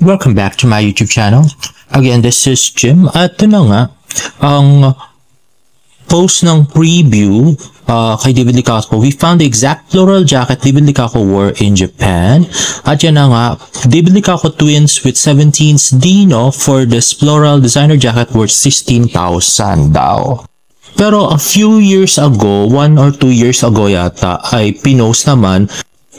Welcome back to my YouTube channel. Again, this is Jim. At ito na nga, ang post ng preview kay David Licauco. We found the exact floral jacket David Licauco wore in Japan. At yan na nga, David Licauco twins with 17's Dino for this floral designer jacket worth 16,000 daw. Pero a few years ago, 1 or 2 years ago yata, ay pinost naman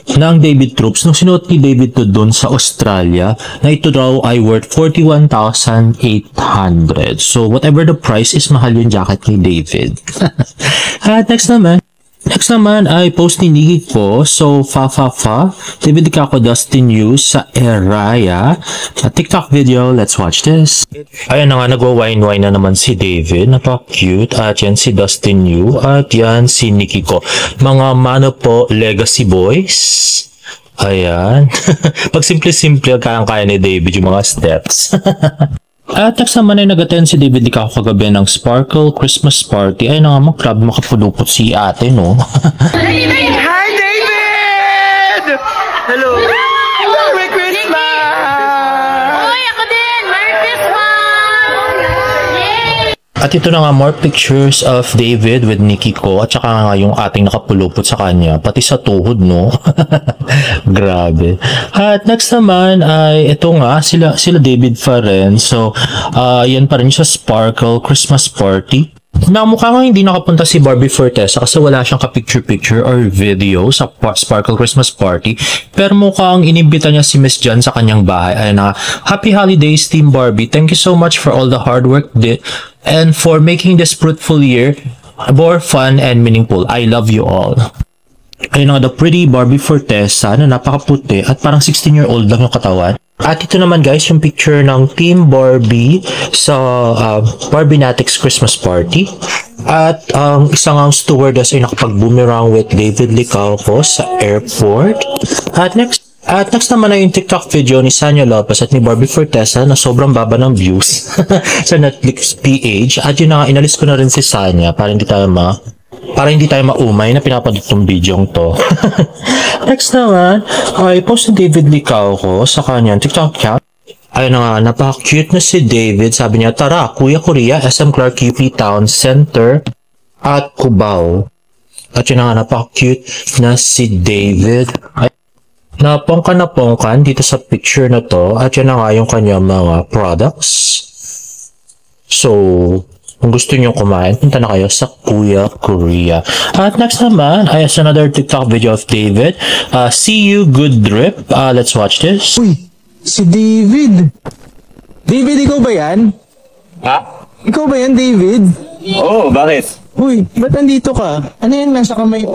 ng David Troops nung sinuot ni David to doon sa Australia na ito daw ay worth 41,800. So whatever the price is, mahal yung jacket ni David. At next naman ay post ni Nikki ko. So David Licauco Dustin Yu sa Eraya, a TikTok video. Let's watch this. Ayan na nga, nagwa-wine na naman si David. Napaka-cute. At yan si Dustin Yu. At yan si Nikki ko. Mga mano po, legacy boys. Ayan. Pag simple-simple, kayang-kaya ni David yung mga steps. At next naman ay nag-attend si David Licauco kagabi ng Sparkle Christmas Party. Ay na nga, mag-club, makapulupot si ate, no? Hi, David! Hello! Merry Christmas! Uy, ako din! Merry Christmas! Yay! At ito na nga, more pictures of David with Nikki ko. At saka nga yung ating nakapulupot sa kanya. Pati sa tuhod, no? Grabe. At next naman ay ito nga, sila David pa rin. So, yan pa rin sa Sparkle Christmas Party. Mukha nga hindi nakapunta si Barbie Fortesa kasi wala siyang ka-picture-picture or video sa Sparkle Christmas Party. Pero mukhang inimbita niya si Miss Jan sa kanyang bahay. Ayun na, Happy Holidays, Team Barbie. Thank you so much for all the hard work and for making this fruitful year more fun and meaningful. I love you all. Ayun nga, the pretty Barbie Fortesa na napakaputi at parang 16-year-old lang yung katawan. At ito naman guys, yung picture ng Team Barbie sa Barbie-natics Christmas Party. At isang stewardess ay nakapag-boomerang with David Licauco sa airport. At next naman ay yung TikTok video ni Sanya Lopez at ni Barbie Fortesa na sobrang baba ng views sa Netflix PH. At yun na nga, inalis ko na rin si Sanya para hindi tayo maumay na pinapanood itong video to. Next naman, ay post ni David Licauco sa kanyang TikTok account. Ayun na nga, napaka-cute na si David. Sabi niya, tara, Kuya Korea, SM Clark QP Town Center at Cubao. At yun na nga, napaka-cute na si David. Ay, napongkan dito sa picture na to. At yun na nga yung kanyang mga products. So, kung gusto niyo kumain, punta na kayo sa Kuya Korea. At next naman, ay another TikTok video of David. See you, good drip. Let's watch this. Uy, si David. David, ikaw ba yan? Ha? Ikaw ba yan, David? Oo, bakit? Uy, ba't nandito ka? Ano yan nasa kamay?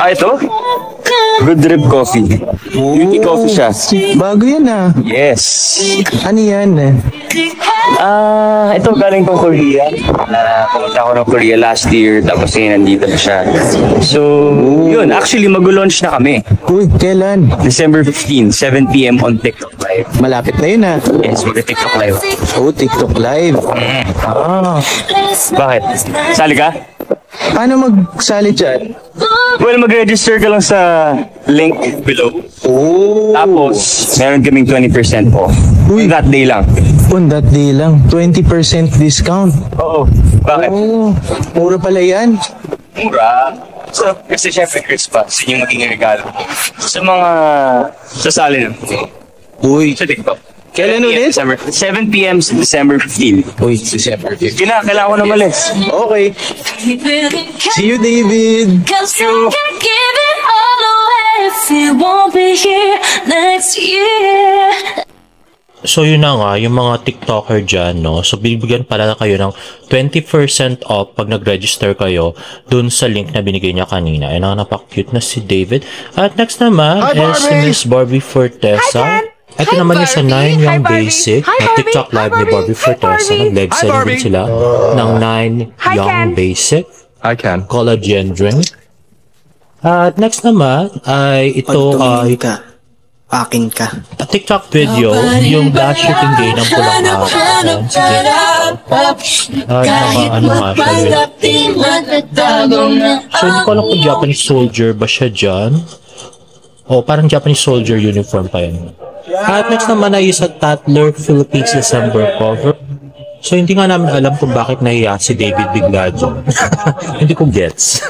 Ito? Good Drip Coffee. Beauty coffee siya. Bago yan ah. Yes. Ano yan? Ito galing kong Korea. Pumunta ako ng Korea last year, tapos ngayon nandito na siya. So, yun. Actually, mag-launch na kami. Uy, kailan? December 15, 7 p.m. on TikTok Live. Malapit na yun ah. Yes, mag-TikTok Live. Oh, TikTok Live. Ah. Bakit? Sali ka? Paano magsali dyan? Well, mag-register ka lang sa link below. Oh. Tapos, meron kaming 20% off. Uy. That day lang. On that day lang, 20% discount. Oo. Bakit? Oh, mura pala yan. Mura. So, kasi syempre Christmas, yun yung magiging regalo sa mga sasali lang. Uy, Sa TikTok. kailan ulit? 7 p.m. sa December 15. Uy, December 15. Yun na, kailangan ko na malis. Okay. See you, David. Cause I can give it all away if you won't be here next year. So yun na nga, yung mga TikToker dyan, no? So bibigyan pala kayo ng 20% off pag nag-register kayo dun sa link na binigay niya kanina. Ayun na, napaka-cute na si David. At next naman is si Miss Barbie Fortesa. Ito naman yung sa 9 Young Basic na TikTok live ni Barbie Fortesa. Nag-live selling din sila ng 9 Young Basic collagen drink. At next naman ay ito ay Akin ka. a TikTok video yung last shooting day ng Pulang Araw. Sige. Ano nga siya yun. So hindi ko alam kung Japanese soldier ba siya dyan. O parang Japanese soldier uniform pa yan. At next naman ay sa Tatler Philippines December cover. So hindi nga namin alam kung bakit nahiya si David bigla dyan. Hindi ko gets.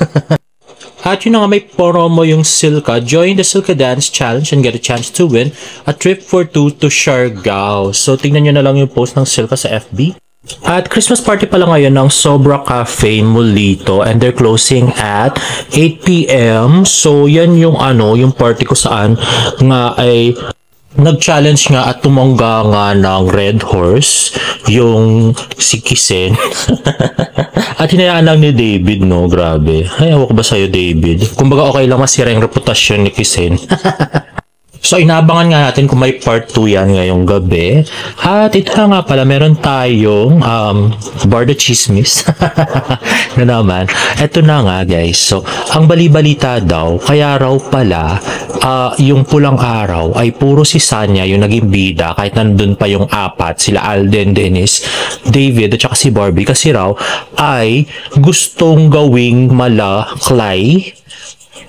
At yun na nga, may promo yung Silka. Join the Silka Dance Challenge and get a chance to win a trip for two to Siargao. So tingnan nyo na lang yung post ng Silka sa FB. At Christmas party pala ngayon ng Sobra Cafe Molito and they're closing at 8 PM. So yan yung yung party ko saan nga ay nag-challenge nga at tumangga nga ng Red Horse yung si Kisen. At hinayaan lang ni David, no? Grabe. Ay, awak ba sa'yo, David? Kumbaga okay lang masira yung reputasyon ni Kisen. So, inabangan nga natin kung may part 2 yan ngayong gabi. At ito nga pala, meron tayong Bardo Chismis na naman. Ito na nga, guys. So, ang bali-balita daw, kaya raw pala, yung pulang araw ay puro si Sanya yung naging bida kahit nandun pa yung apat, sila Alden, Dennis, David, at saka si Barbie. Kasi raw ay gustong gawing Clay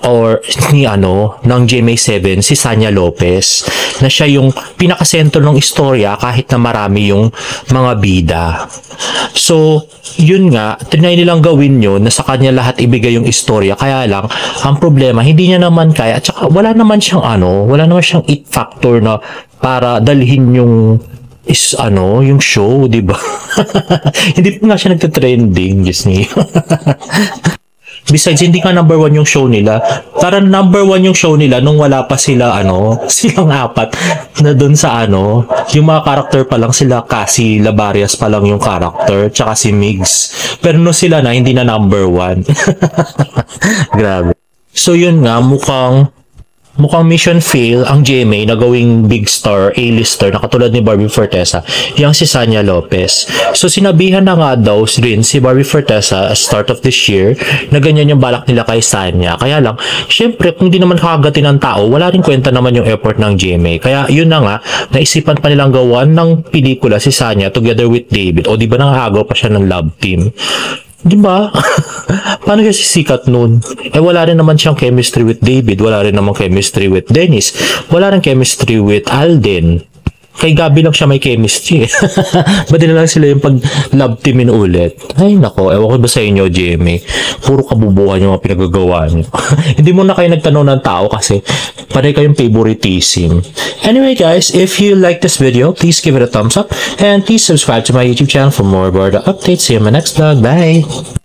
or ni ng GMA7 si Sanya Lopez na siya yung pinakasentro ng istorya kahit na marami yung mga bida. So, yun nga, trinay nilang gawin yun na sa kanya lahat ibigay yung istorya. Kaya lang, ang problema, hindi niya naman kaya at saka wala naman siyang it factor na para dalhin yung yung show, di ba? Hindi pa nga siya nagte-trending, Disney. Besides, hindi ka number 1 yung show nila. Parang number 1 yung show nila nung wala pa sila, silang apat na dun sa yung mga karakter pa lang sila, Cassie Labarias pa lang yung karakter, tsaka si Migs. Pero no sila na, hindi na number 1. Grabe. So yun nga, mukhang mission fail ang GMA na gawing big star, A-lister na katulad ni Barbie Fortesa, yung si Sanya Lopez. So sinabihan na nga daw rin si Barbie Fortesa start of this year na ganyan yung balak nila kay Sanya. Kaya lang, syempre kung di naman kakagatin ng tao, wala rin kwenta naman yung effort ng GMA. Kaya yun na nga, naisipan pa nilang gawan ng pelikula si Sanya together with David. O di ba nangagaw pa siya ng love team? Di ba? Paano siya sisikat nun? Wala rin naman siyang chemistry with David. Wala rin naman chemistry with Dennis. Wala rin chemistry with Alden. Kay Gabi lang siya may chemistry. Ba't na lang sila yung pag-love teamin ulit? Ay, nako. Ewan ko ba sa inyo, Jimmy? Puro kabubuhan yung mga pinagagawa niyo. Hindi mo na kayo nagtanong ng tao kasi panay kayong favoritism. Anyway, guys, if you like this video, please give it a thumbs up and please subscribe to my YouTube channel for more Bardo updates. See you in my next vlog. Bye!